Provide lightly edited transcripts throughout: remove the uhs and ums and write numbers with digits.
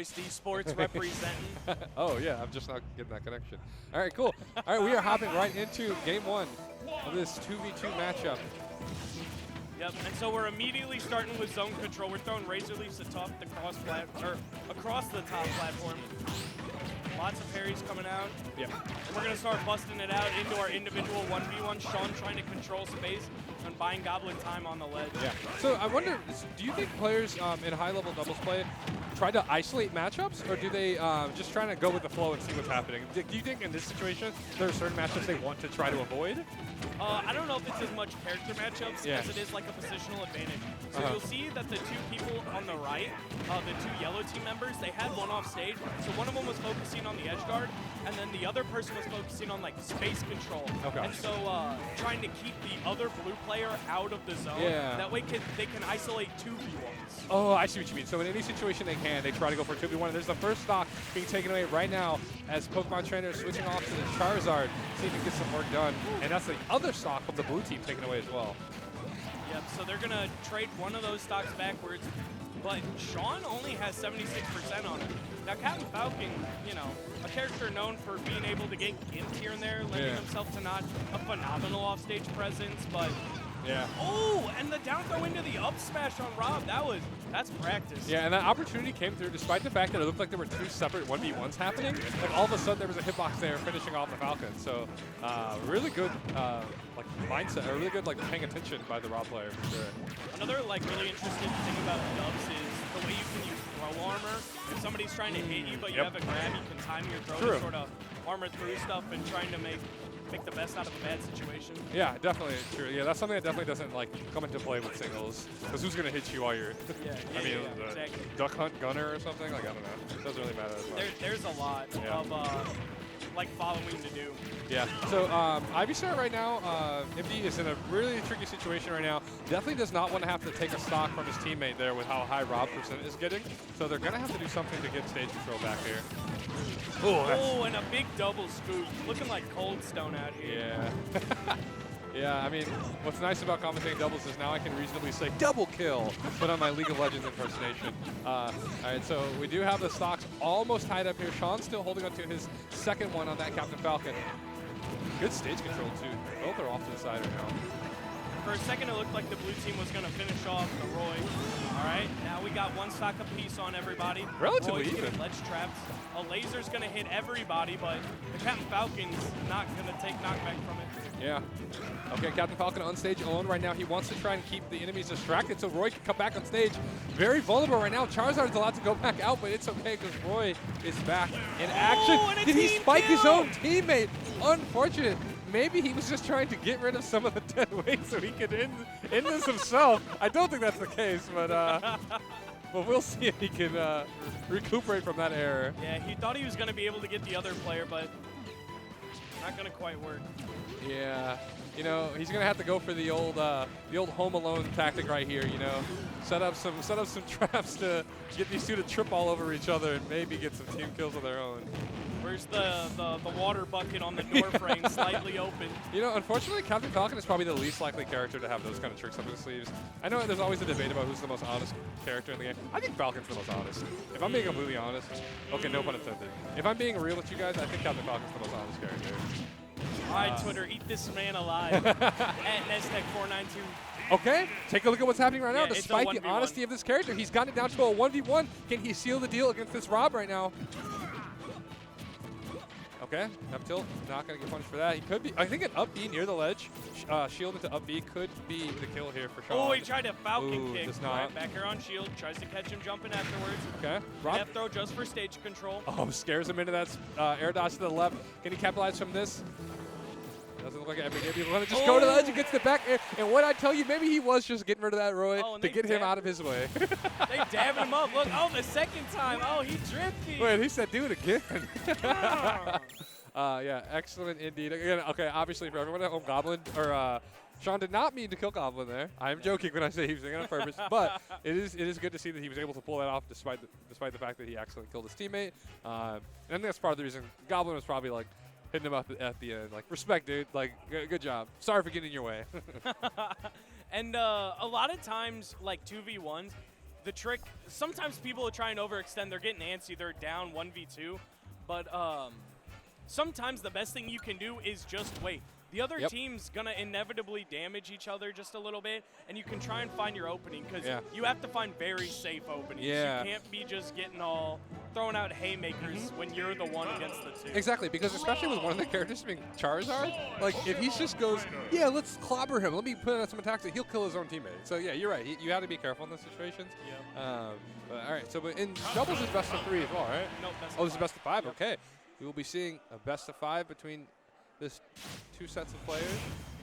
Voiced Esports representing. Oh, yeah, I'm just not getting that connection. All right, cool. All right, we are hopping right into game 1 of this 2v2 matchup. Yep, and so we're immediately starting with zone control. We're throwing Razor Leafs across the top platform. Lots of parries coming out. Yeah. And we're going to start busting it out into our individual 1v1. Sean trying to control space and buying Goblin time on the ledge. Yeah. So I wonder, do you think players in high-level doubles play try to isolate matchups, or do they just trying to go with the flow and see what's happening? Do you think in this situation there are certain matchups they want to try to avoid? I don't know if it's as much character matchups as it is like a positional advantage. So you'll see that the two people on the right, the two yellow team members, they had one off stage. So one of them was focusing on the edge guard, and then the other person was focusing on like space control. Okay. And so trying to keep the other blue player out of the zone. Yeah. That way they can isolate 2v1s. Oh, I see what you mean. So in any situation they can, they try to go for 2v1. And there's the first stock being taken away right now as Pokemon trainer is switching off to the Charizard, see if he can get some work done. And that's the other stock of the blue team taken away as well. Yep, so they're going to trade one of those stocks backwards, but Sean only has 76% on it. Now, Captain Falcon, you know, a character known for being able to get gimped here and there, lending himself to not a phenomenal offstage presence, but... Yeah. Oh, and the down throw into the up smash on Rob, that's practice. Yeah, and that opportunity came through despite the fact that it looked like there were 2 separate 1v1s happening. Like all of a sudden there was a hitbox there finishing off the Falcon. So really good like mindset, or really good like paying attention by the Rob player for sure. Another like really interesting thing about dubs is the way you can use throw armor. If somebody's trying to hit you but you have a grab, you can time your throw to sort of armor through stuff and trying to make the best out of a bad situation. Yeah, definitely true. Yeah, that's something that definitely doesn't like come into play with singles. Because who's gonna hit you while you're? I mean, exactly. Duck Hunt Gunner or something? Like I don't know. It doesn't really matter as much. There's a lot of like following to do. Yeah. So Ivysaur right now, Emdy is in a really tricky situation right now. Definitely does not want to have to take a stock from his teammate there with how high Rob % is getting. So they're gonna have to do something to get stage control back here. Oh, and a big double scoop. Looking like Cold Stone out here. Yeah. Yeah, I mean, what's nice about commentating doubles is now I can reasonably say double kill, but on my League of Legends impersonation. All right, so we do have the stocks almost tied up here. Sean's still holding on to his second one on that Captain Falcon. Good stage control, too. Both are off to the side right now. For a second, it looked like the blue team was going to finish off the Roy. All right, now we got one stock apiece on everybody. Relatively Roy's even. Ledge traps. A laser's going to hit everybody, but the Captain Falcon's not going to take knockback from it. Yeah. Okay, Captain Falcon on stage alone right now. He wants to try and keep the enemies distracted so Roy can come back on stage. Very vulnerable right now. Charizard's allowed to go back out, but it's okay because Roy is back in action. Did he spike his own teammate? Unfortunate. Maybe he was just trying to get rid of some of the dead weight so he could end this himself. I don't think that's the case, but we'll see if he can recuperate from that error. Yeah, he thought he was going to be able to get the other player, but not going to quite work. Yeah, you know, he's gonna have to go for the old Home Alone tactic right here. You know, set up some traps to get these two to trip all over each other and maybe get some team kills of their own. Where's the water bucket on the door frame slightly open? You know, unfortunately, Captain Falcon is probably the least likely character to have those kind of tricks up his sleeves. I know there's always a debate about who's the most honest character in the game. I think Falcon's the most honest. If I'm being completely honest, okay, no pun intended. If I'm being real with you guys, I think Captain Falcon's the most honest character. All right, Twitter, eat this man alive. At Nestek492. Okay, take a look at what's happening right now. Yeah, Despite the honesty of this character, he's gotten it down to a 1v1. Can he seal the deal against this Rob right now? Okay, up tilt, not going to get punished for that. He could be, I think an up B near the ledge, shield into up B could be the kill here for Sean. Oh, he tried a Falcon kick. Does not. Right, back here on shield, tries to catch him jumping afterwards. Okay, Rob. F throw just for stage control. Oh, scares him into that air dodge to the left. Can he capitalize from this? Doesn't look like it. He's going to just go to the edge and gets the back air. And what I tell you, maybe he was just getting rid of that Roy to get him out of his way. They dabbed him up. Look, oh, the second time. Oh, he drifted. Wait, he said do it again. Yeah, excellent indeed. Again, okay, obviously for everyone at home, Goblin, or Sean did not mean to kill Goblin there. I'm joking when I say he was doing it on purpose, but it is good to see that he was able to pull that off despite the fact that he accidentally killed his teammate. And I think that's part of the reason Goblin was probably like hitting him up at the end, like respect, dude, like good job. Sorry for getting in your way. And a lot of times, like 2v1s, the trick, sometimes people are trying to overextend. They're getting antsy. They're down 1v2. But sometimes the best thing you can do is just wait. The other team's going to inevitably damage each other just a little bit, and you can try and find your opening because you have to find very safe openings. You can't be just getting all throwing out haymakers when you're the one against the two. Exactly, because especially with one of the characters being Charizard, like if he just goes, yeah, let's clobber him, let me put out some attacks, he'll kill his own teammate. So yeah, you're right. You have to be careful in those situations. But all right, so but in doubles is best of 3 as well, right? No, best this is best of 5. Okay, we will be seeing a best of 5 between this 2 sets of players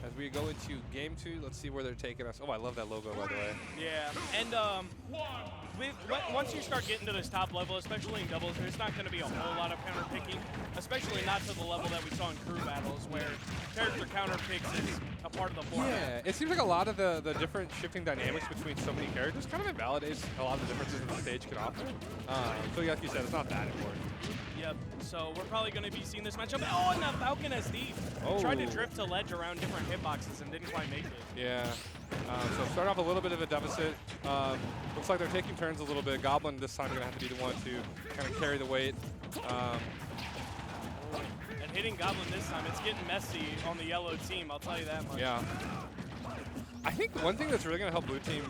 as we go into game 2. Let's see where they're taking us. Oh, I love that logo, by the way. Yeah, and once you start getting to this top level, especially in doubles, there's not going to be a whole lot of counter picking, especially not to the level that we saw in crew battles where character counter picks is a part of the format. Yeah, it seems like a lot of the different shifting dynamics between so many characters kind of invalidates a lot of the differences that the stage can offer. So like you said, it's not that important. Yep, so we're probably going to be seeing this matchup. Oh, and that Falcon SD tried to drift to ledge around different hitboxes and didn't quite make it. Yeah, so start off a little bit of a deficit. Looks like they're taking turns a little bit. Goblin this time going to have to be the one to kind of carry the weight. And hitting Goblin this time, it's getting messy on the yellow team, I'll tell you that much. Yeah. I think one thing that's really going to help blue team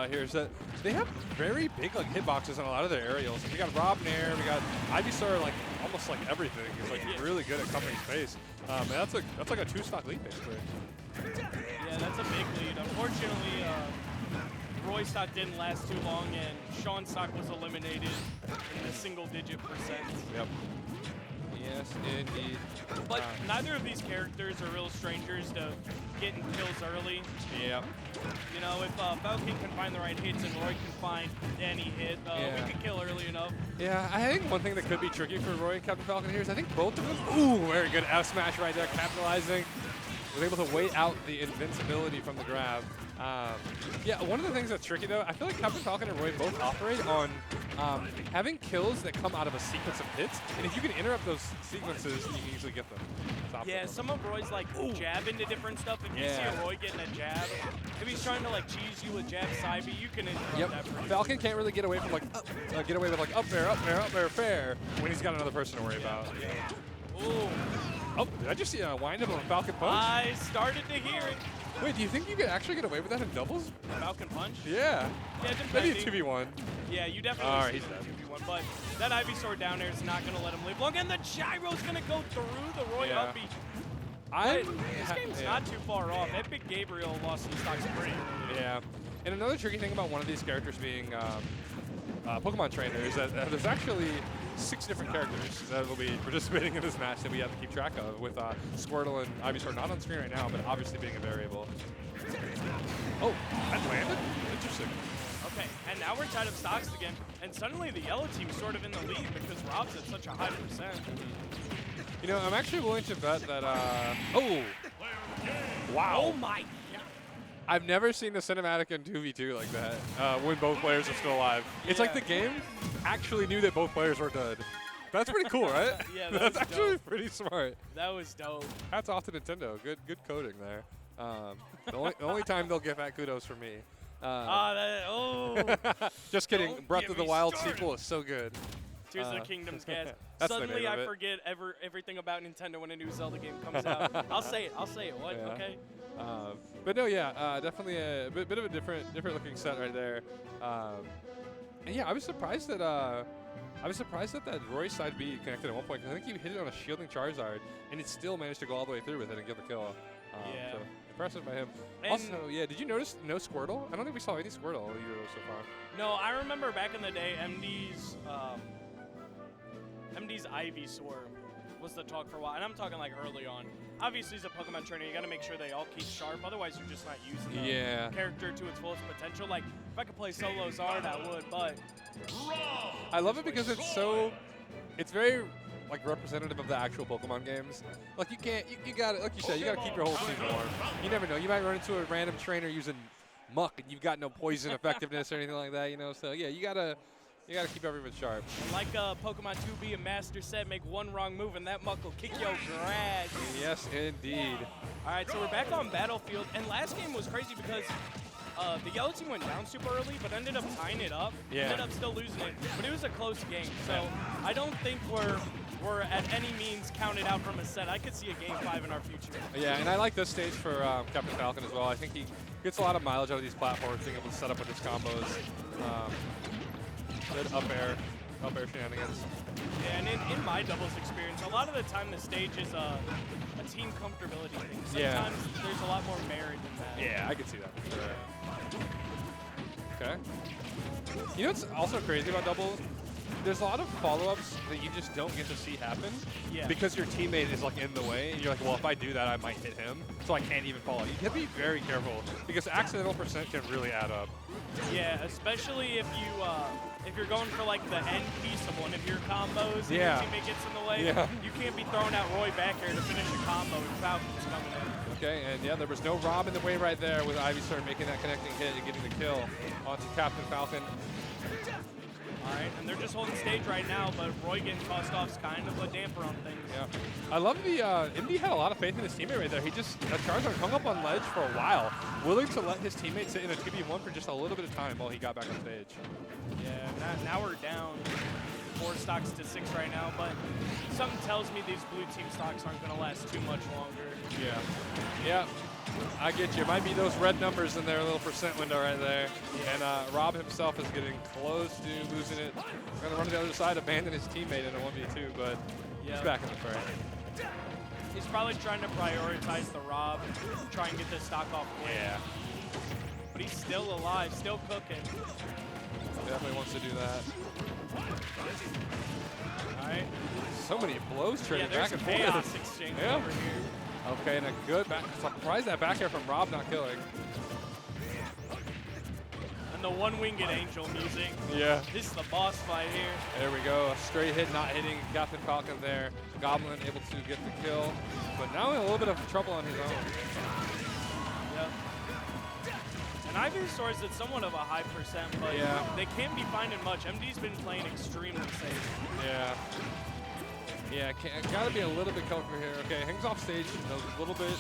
here is that they have very big hitboxes on a lot of their aerials. Like, we got Rob Nair, we got Ivysaur, like almost like everything. He's like really good at covering space. And that's like a 2-stock lead basically. Yeah, that's a big lead. Unfortunately, Roy's stock didn't last too long, and Sean's stock was eliminated in the single-digit percent. Yep. Yes, indeed. But neither of these characters are real strangers to getting kills early. Yep. You know, if Falcon can find the right hits and Roy can find any hit, we can kill early enough. Yeah, I think one thing that could be tricky for Roy and Captain Falcon here is I think both of them, ooh, very good F smash right there, capitalizing. Was able to wait out the invincibility from the grab. Yeah, one of the things that's tricky though, I feel like Captain Falcon and Roy both operate on having kills that come out of a sequence of hits, and if you can interrupt those sequences, you can easily get them. Yeah, some of Roy's like jab into different stuff. If you see a Roy getting a jab, if he's trying to like cheese you with jab side B, you can interrupt that pretty Falcon can't really get away from like get away with like up there, fair when he's got another person to worry about. Ooh. Oh, did I just see a wind up on a Falcon punch? I started to hear it. Wait, do you think you could actually get away with that in doubles? Falcon punch? Yeah. Yeah, maybe a 2v1. Yeah, you definitely see a 2v1, but that Ivysaur down there is not going to let him live long, and the gyro's going to go through the Roy up B. This game's not too far off. Epic Gabriel lost some stocks pretty early. Yeah. And another tricky thing about one of these characters being Pokemon trainer is that there's actually 6 different characters that will be participating in this match that we have to keep track of, with Squirtle and Ivysaur not on screen right now, but obviously being a variable. Oh, that landed? Interesting. Okay, and now we're tied up stocks again, and suddenly the yellow team's sort of in the lead because Rob's at such a high percent. You know, I'm actually willing to bet that, oh! Wow. Oh my God. I've never seen a cinematic in 2v2 like that, when both players are still alive. It's like the game actually knew that both players were dead. That's pretty cool, right? Yeah, that's actually pretty smart. That was dope. Hats off to Nintendo. Good coding there. The only time they'll get that kudos from me. Just kidding. Don't Breath get of the me Wild started. sequel is so good. Tears of the Kingdom's gas. That's Suddenly the name of I it. forget everything about Nintendo when a new Zelda game comes out. I'll say it. What? Yeah. Okay. But no, yeah, definitely a bit of a different looking set right there. And yeah, I was surprised that that Roy side B connected at one point, because I think he hit it on a shielding Charizard, and it still managed to go all the way through with it and get the kill. Yeah. So impressive by him. And also, yeah, did you notice no Squirtle? I don't think we saw any Squirtle either so far. No, I remember back in the day, Emdy's Ivysaur was the talk for a while, and I'm talking like early on. Obviously, as a Pokemon trainer, you got to make sure they all keep sharp. Otherwise, you're just not using the character to its fullest potential. Like, if I could play solo Zard, I would, but I love it because it's very like representative of the actual Pokemon games. Like you got like you said, you got to keep your whole team warm. You never know. You might run into a random trainer using Muck, and you've got no poison effectiveness or anything like that. You know, so yeah, you gotta keep everyone sharp. And like Pokemon 2B and Master said, make one wrong move and that Muck will kick your grass. Yes, indeed. All right, so we're back on Battlefield, and last game was crazy because the yellow team went down super early, but ended up tying it up. Yeah. Ended up still losing it, but it was a close game. So I don't think we're at any means counted out from a set. I could see a game 5 in our future. Yeah, and I like this stage for Captain Falcon as well. I think he gets a lot of mileage out of these platforms, being able to set up with his combos. Good up air shenanigans. Yeah, and in my doubles experience, a lot of the time the stage is a team comfortability thing. Sometimes there's a lot more merit in that. Yeah, I can see that for sure. Okay. You know what's also crazy about doubles? There's a lot of follow-ups that you just don't get to see happen because your teammate is like in the way, and you're like, well, if I do that, I might hit him, so I can't even follow. You have to be very careful because accidental percent can really add up. Yeah, especially if you're going for like the end piece of one of your combos and your teammate gets in the way. You can't be throwing out Roy back here to finish a combo and Falcon's coming in. Okay, and yeah, there was no Rob in the way right there with Ivysaur making that connecting hit and getting the kill onto Captain Falcon. All right, and they're just holding stage right now, but Roy getting tossed off is kind of a damper on things. Yeah, I love the Emdy had a lot of faith in his teammate right there. He just Charizard hung up on ledge for a while, willing to let his teammate sit in a 2v1 for just a little bit of time while he got back on stage. Yeah, now we're down 4 stocks to 6 right now, but something tells me these blue team stocks aren't going to last too much longer. Yeah, I get you. It might be those red numbers in their little percent window right there. And Rob himself is getting close to losing it. Going to run to the other side, abandon his teammate in a 1v2, but he's back in the fray. He's probably trying to prioritize the Rob, try and get this stock off quick. Yeah. But he's still alive, still cooking. Definitely wants to do that. All right. So many blows trading back and forth. Chaos exchange over here. Okay, and a good back. Surprised that back air from Rob not killing. And the one-winged angel music. Yeah. This is the boss fight here. There we go. A straight hit not hitting Captain Falcon there. Goblin able to get the kill, but now in a little bit of trouble on his own. Yep. And Ivysaur is at somewhat of a high percent, but they can't be finding much. Emdy's been playing extremely safe. Yeah, gotta be a little bit comfortable here. Okay, hangs off stage a little bit.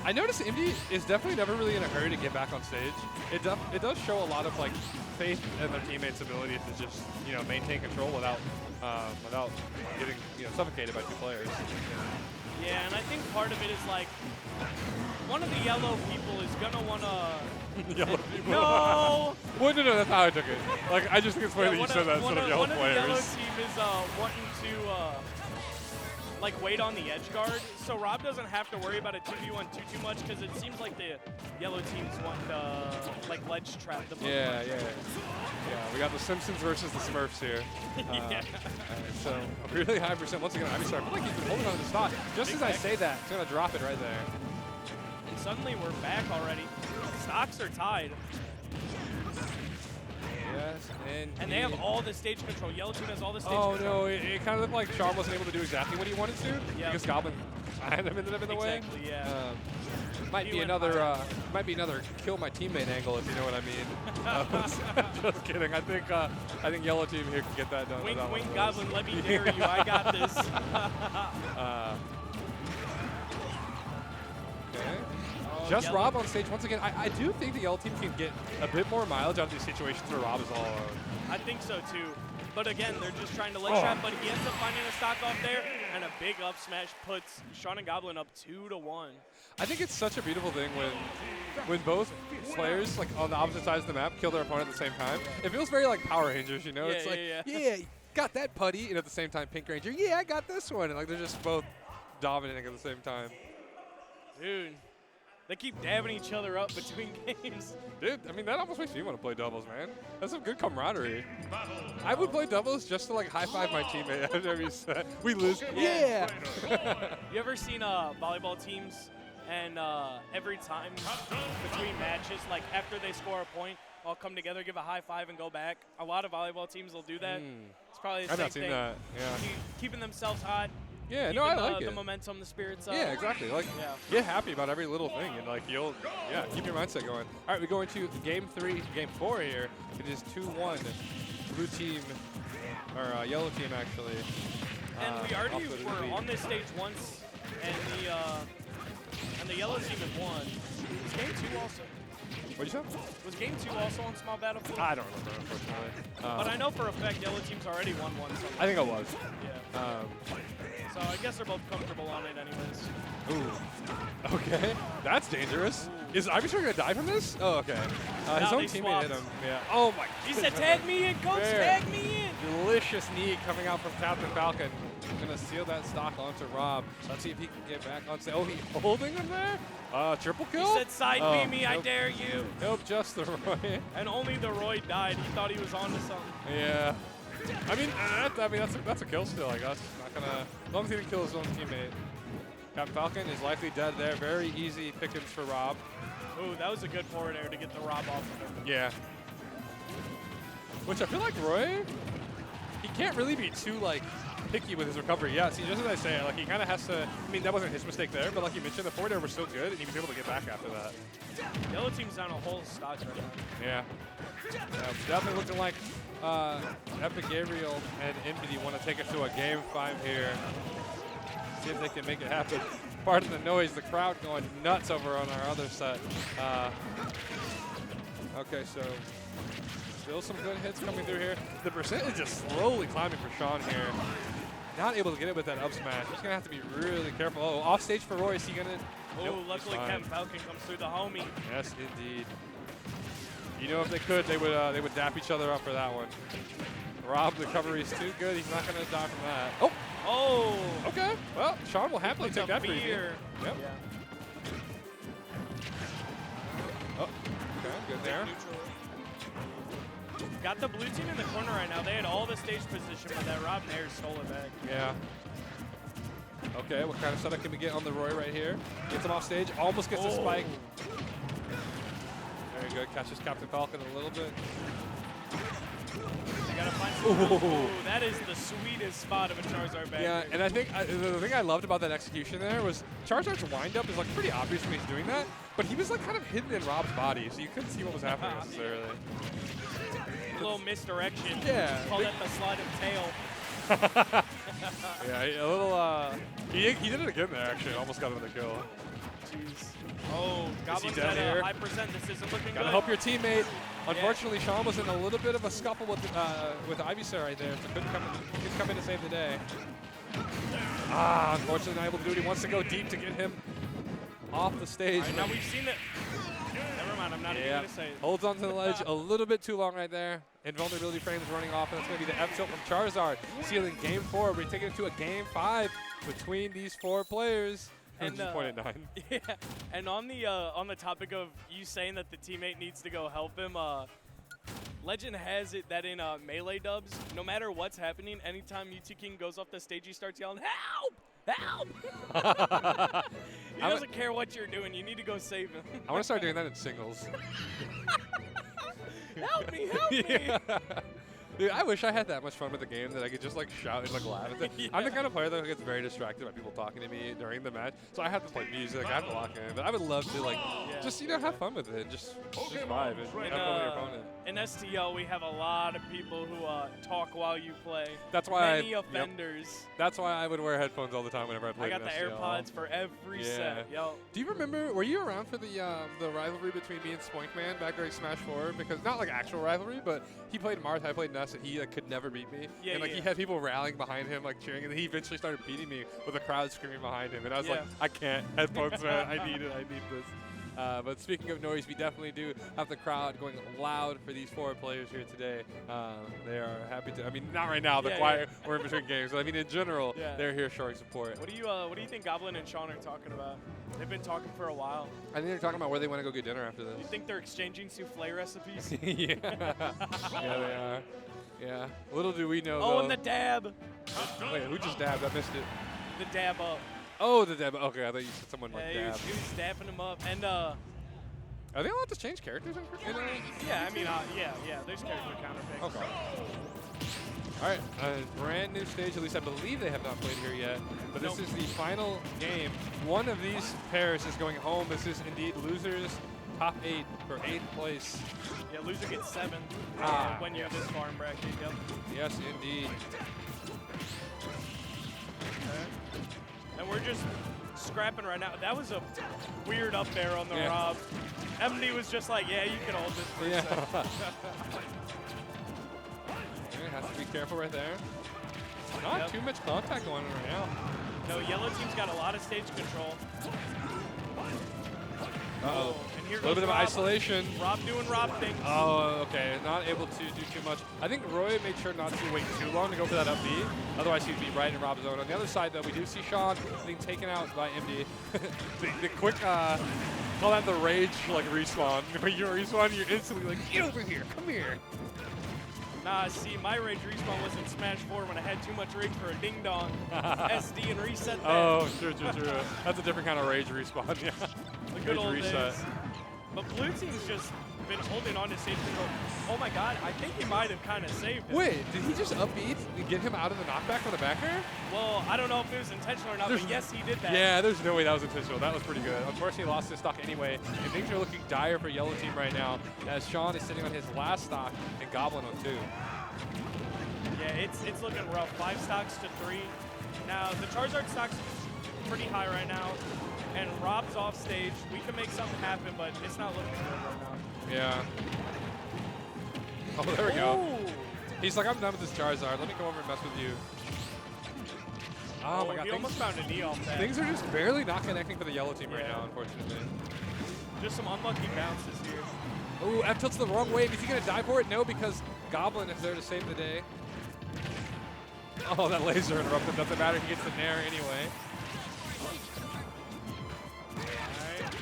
I noticed Emdy is definitely never really in a hurry to get back on stage. It does show a lot of like faith in their teammates' ability to just maintain control without getting suffocated by 2 players. Yeah, and I think part of it is like one of the yellow people is gonna wanna. Yellow people. No. Well, no, that's how I took it. Like I just think it's funny that you said that instead of yellow players. One of the yellow team is wanting to like wait on the edge guard, so Rob doesn't have to worry about a 2v1 too much because it seems like the yellow teams want like ledge trap the most. Yeah. We got the Simpsons versus the Smurfs here. Right, so a really high percent. Once again, Ivysaur, I feel like he's been holding on to the stock. Just as I say that, it's gonna drop it right there. And suddenly we're back already. Stocks are tied. Yes, and they have all the stage control. Yellow team has all the stage control. control. No, it kind of looked like Charm wasn't able to do exactly what he wanted to because Goblin kind of ended up in the way. Exactly, yeah. Might be another kill my teammate angle if you know what I mean. Just kidding. I think yellow team here can get that done. Wink, Goblin, let me dare you. I got this. Okay. Just Rob on stage once again. I do think the yellow team can get a bit more mileage out of these situations where Rob is all alone. I think so too. But again, they're just trying to ledge trap, but he ends up finding a stock off there, and a big up smash puts Sean and Goblin up 2-1. I think it's such a beautiful thing when both players like on the opposite sides of the map kill their opponent at the same time. It feels very like Power Rangers, you know? It's like, yeah, got that putty, and at the same time Pink Ranger, yeah, I got this one. And like they're just both dominating at the same time. Dude. They keep dabbing each other up between games. Dude, I mean, that almost makes me want to play doubles, man. That's some good camaraderie. I would play doubles just to, like, high-five my teammate after every set. We lose. Yeah! You ever seen volleyball teams and every time between matches, like, after they score a point, all come together, give a high-five, and go back? A lot of volleyball teams will do that. It's probably the same thing. I've not seen that, yeah. Keeping themselves hot. Yeah, no, I like it. The momentum, the spirits up. Yeah, exactly. Like, get happy about every little thing, and like keep your mindset going. All right, we go into game 4 here. It is 2-1, blue team, or yellow team actually. And we already were on this stage once, and the yellow team had won. It's game 2 also. What'd you say? Was game 2 also on Small Battlefield? I don't remember, unfortunately. But I know for a fact yellow team's already won one. So I think it was. yeah. So I guess they're both comfortable on it anyways. Ooh. Okay. That's dangerous. Ooh. Is Ivysaur going to die from this? Oh, okay. His own teammate hit him. Yeah. Oh, my He goodness. said, tag me in, coach, tag me in. Delicious knee coming out from Captain Falcon. Going to steal that stock onto Rob. Let's see if he can get back on stage. Oh, he's holding him there? Triple kill? He said, side Oh, B me, I nope. dare you. Nope, just the Roy. And only the Roy died. He thought he was on to something. Yeah. I mean, that's a kill still, I guess. Not gonna, as long as he didn't kill his own teammate. Captain Falcon is likely dead there. Very easy pickings for Rob. Ooh, that was a good forward air to get the Rob off of him. Yeah. Which I feel like Roy, he can't really be too like picky with his recovery. Yeah, see, just as I say, like he kind of has to. I mean, that wasn't his mistake there, but like you mentioned, the forward air was so good, and he was able to get back after that. Yellow team's down a whole stocks right now. Yeah. Definitely looking like Epic Gabriel and Emdy want to take it to a game 5 here. See if they can make it happen. Pardon the noise, the crowd going nuts over on our other set. Okay, so still some good hits coming through here. The percent is just slowly climbing for Sean here. Not able to get it with that up smash. He's gonna have to be really careful. Oh, off stage for Roy. Is he gonna? Oh, Nope, luckily Captain Falcon comes through the homie. Yes, indeed. You know, if they could, they would dap each other up for that one. Rob, the recovery is too good. He's not gonna die from that. Oh. Oh. Okay. Well, Sean will happily take that for you. Yep. Yeah. Oh. Okay. Good there. Got the blue team in the corner right now. They had all the stage position, but that Rob Nair stole it back. Yeah. Okay, what kind of setup can we get on the Roy right here? Gets him off stage, almost gets a spike. Very good, catches Captain Falcon a little bit. They gotta find some Ooh, that is the sweetest spot of a Charizard back. Yeah, there. and I think the thing I loved about that execution there was Charizard's windup is like pretty obvious when he's doing that, but he was like kind of hidden in Rob's body, so you couldn't see what was happening necessarily. A little misdirection. Yeah. Call that the slide of tail. Yeah, a little, he did it again there actually, almost got him the kill. Jeez. Oh, Goblin's dead at here? a high percent. This isn't looking Gotta good. help your teammate. Unfortunately, Sean was in a little bit of a scuffle with Ivysaur right there, so couldn't come in to save the day. Unfortunately not able to do it. He wants to go deep to get him off the stage. Right, now we've seen it. Never mind, I'm not even going to say it. Holds onto the ledge a little bit too long right there. Invulnerability frames running off, and that's going to be the F-tilt from Charizard, sealing game 4. We're taking it to a game 5 between these 4 players. And, 2.89. Yeah, and on the topic of you saying that the teammate needs to go help him, Legend has it that in Melee dubs, no matter what's happening, anytime UT King goes off the stage, he starts yelling, "Help! Help!" He doesn't care what you're doing. You need to go save him. I want to start doing that in singles. Help me! Help me! Dude, I wish I had that much fun with the game that I could just like shout and like laugh at it. Yeah. I'm the kind of player that gets very distracted by people talking to me during the match, so I have to play music, I have to lock in. But I would love to like just have fun with it, and just vibe and have fun with your opponent. In STL, we have a lot of people who talk while you play. That's why many offenders. That's why I would wear headphones all the time whenever I play. I got the AirPods for every set. Yo. Do you remember? Were you around for the rivalry between me and Spoinkman back during Smash 4? Because not like actual rivalry, but he played Marth, I played Ness, and he could never beat me. Yeah, and like he had people rallying behind him, like cheering, and he eventually started beating me with a crowd screaming behind him. And I was like, I can't. Headphones, man. I need it. I need this. But speaking of noise, we definitely do have the crowd going loud for these 4 players here today. They are happy to. I mean, not right now. The quiet. We're in between games. But I mean, in general, they're here showing support. What do you think Goblin and Sean are talking about? They've been talking for a while. I think they're talking about where they want to go get dinner after this. You think they're exchanging souffle recipes? Yeah. Yeah, they are. Yeah. Little do we know. Oh, though. and the dab. Wait, who just dabbed? I missed it. The dab up. Oh, the dab. Okay, I thought you said someone like Yeah, dab. he was dabbing him up. And are they allowed to change characters in yeah, I mean, yeah, there's character counterpicks. Okay. All right, a brand new stage. At least I believe they have not played here yet. But this is the final game. One of these pairs is going home. This is indeed losers top 8 for 8th place. Yeah, loser gets 7 when you have this farm bracket. Yep. Yes, indeed. Okay. And we're just scrapping right now. That was a weird up air on the Rob. Emdy was just like, yeah, you can hold this for a second. Has to be careful right there. Not too much contact going on right now. No, yellow team's got a lot of stage control. Uh-oh. And here a little goes bit of Rob. isolation. Rob doing Rob things. Oh, okay. Not able to do too much. I think Roy made sure not to wait too long to go for that up B. Otherwise, he'd be right in Rob's zone. On the other side, though, we do see Sean being taken out by Emdy. the quick, call that the rage, like, respawn. When you respawn, you're instantly like, get over here, come here. Nah, see, my rage respawn was in Smash 4 when I had too much rage for a ding-dong SD and reset that. Oh, true. That's a different kind of rage respawn, yeah. The good old reset. days. But blue team's just been holding on to stage control. Oh my god, I think he might have kind of saved him. Wait, did he just upbeat and get him out of the knockback on the back air? Well, I don't know if it was intentional or not, but yes, he did that. Yeah, there's no way that was intentional. That was pretty good. Unfortunately, he lost his stock anyway, and things are looking dire for yellow team right now, as Sean is sitting on his last stock and Goblin on 2. Yeah, it's looking rough. 5 stocks to 3. Now, the Charizard stock's pretty high right now, and Rob's off stage. We can make something happen, but it's not looking good right now. Yeah. Oh, there we go. Ooh. He's like, I'm done with this Charizard. Let me go over and mess with you. Oh my god. He almost found a knee off that. Things are just barely not connecting for the yellow team right now, unfortunately. Just some unlucky bounces here. Ooh, F tilts the wrong way. Is he going to die for it? No, because Goblin is there to save the day. Oh, that laser interrupted. Doesn't matter. He gets the nair anyway. Alright.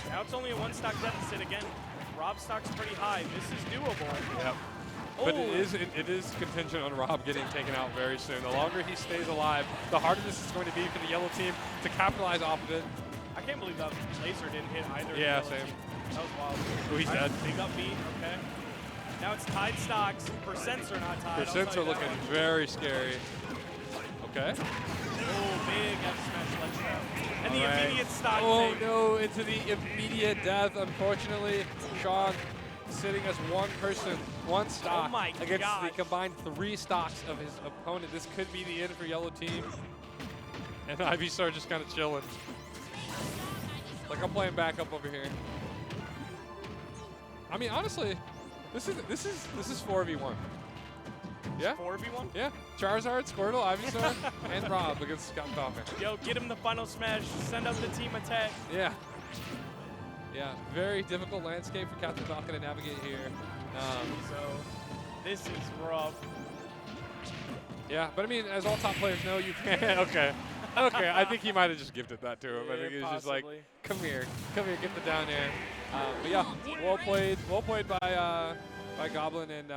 Now it's only a 1-stock deficit again. Rob's stock's pretty high. This is doable. Yep. But it is contingent on Rob getting taken out very soon. The longer he stays alive, the harder this is going to be for the yellow team to capitalize off of it. I can't believe that laser didn't hit either. Yeah, same. That was wild. Oh, he's dead. Big up beat, okay. Now it's tied stocks. Percents are not tied. Percents are looking very scary. Okay. Oh, big F smash ledge trap. And the immediate stock Oh take. no, into the immediate death. Unfortunately, Sean sitting as one person, one stock against the combined 3 stocks of his opponent. This could be the end for yellow team. And Ivysaur just kind of chilling. Like, I'm playing backup over here. I mean, honestly, this is 4v1. Yeah? 4v1? Yeah. Charizard, Squirtle, Ivysaur, and Rob against Captain Falcon. Yo, get him the final smash. Send up the team attack. Yeah. Yeah, very difficult landscape for Captain Falcon to navigate here. So, this is rough. Yeah, but I mean, as all top players know, you can't. Okay. Okay, I think he might have just gifted that to him. Yeah, I think he was just possibly. like, come here, get the down air. But yeah, well played by Goblin and